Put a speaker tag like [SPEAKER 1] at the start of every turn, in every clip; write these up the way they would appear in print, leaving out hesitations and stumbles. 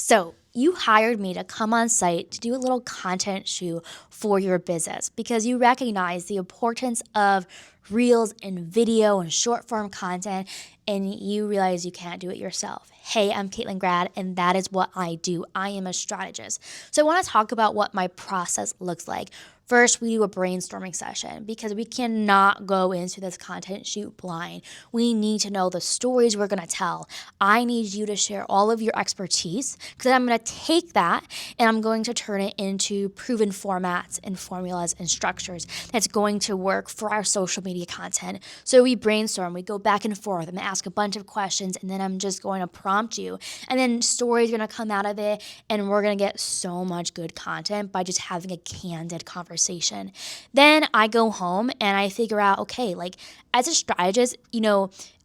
[SPEAKER 1] So you hired me to come on site to do a little content shoot for your business because you recognize the importance of reels and video and short form content, and you realize you can't do it yourself. Hey, I'm Caitlyn Grad, and that is what I do. I am a strategist. So I want to talk about what my process looks like. First, we do a brainstorming session because we cannot go into this content shoot blind. We need to know the stories we're going to tell. I need you to share all of your expertise because I'm going to take that and I'm going to turn it into proven formats and formulas and structures that's going to work for our social media content. So we brainstorm, we go back and forth, I'm going to ask a bunch of questions, and then I'm just going to prompt you. And then stories are going to come out of it, and we're going to get so much good content by just having a candid conversation. Then I go home and I figure out, okay, like as a strategist,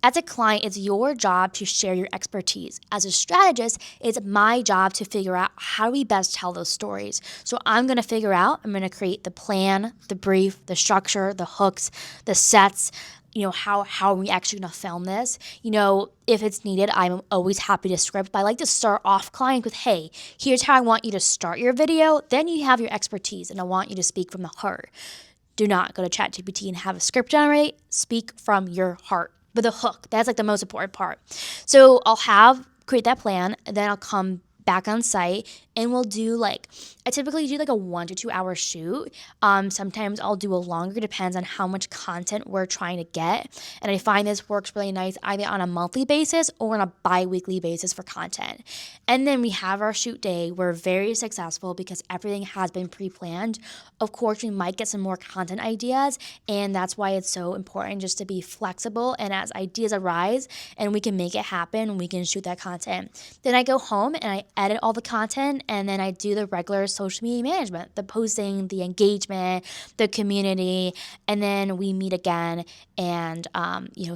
[SPEAKER 1] as a client, it's your job to share your expertise. As a strategist, it's my job to figure out how do we best tell those stories. So I'm going to create the plan, the brief, the structure, the hooks, the sets, how are we actually going to film this? If it's needed, I'm always happy to script, but I like to start off client with, hey, here's how I want you to start your video. Then you have your expertise, and I want you to speak from the heart. Do not go to ChatGPT and have a script generate. Speak from your heart with a hook. That's like the most important part. So create that plan, and then I'll come back on site and I typically do like a 1 to 2 hour shoot. Sometimes I'll do a longer, depends on how much content we're trying to get. And I find this works really nice either on a monthly basis or on a biweekly basis for content. And then we have our shoot day. We're very successful because everything has been pre-planned. Of course, we might get some more content ideas, and that's why it's so important just to be flexible. And as ideas arise and we can make it happen, we can shoot that content. Then I go home and I edit all the content, and then I do the regular social media management, the posting, the engagement, the community, and then we meet again. And,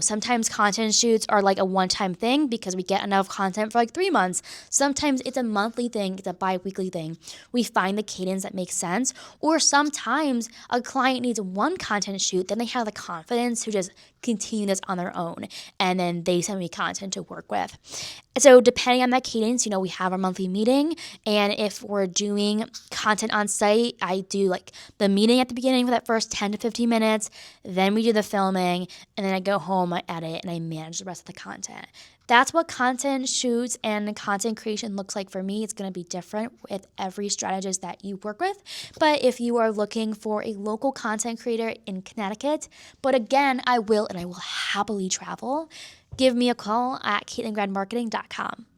[SPEAKER 1] sometimes content shoots are like a one-time thing because we get enough content for like 3 months. Sometimes it's a monthly thing, it's a bi-weekly thing. We find the cadence that makes sense, or sometimes a client needs one content shoot, then they have the confidence to just continue this on their own, and then they send me content to work with. So depending on that cadence, we have our monthly meeting, and if we're doing content on site, I do like the meeting at the beginning for that first 10 to 15 minutes, then we do the filming, and then I go home, I edit, and I manage the rest of the content. That's what content shoots and content creation looks like for me. It's going to be different with every strategist that you work with. But if you are looking for a local content creator in Connecticut, but again, I will happily travel, give me a call at CaitlynGradMarketing.com.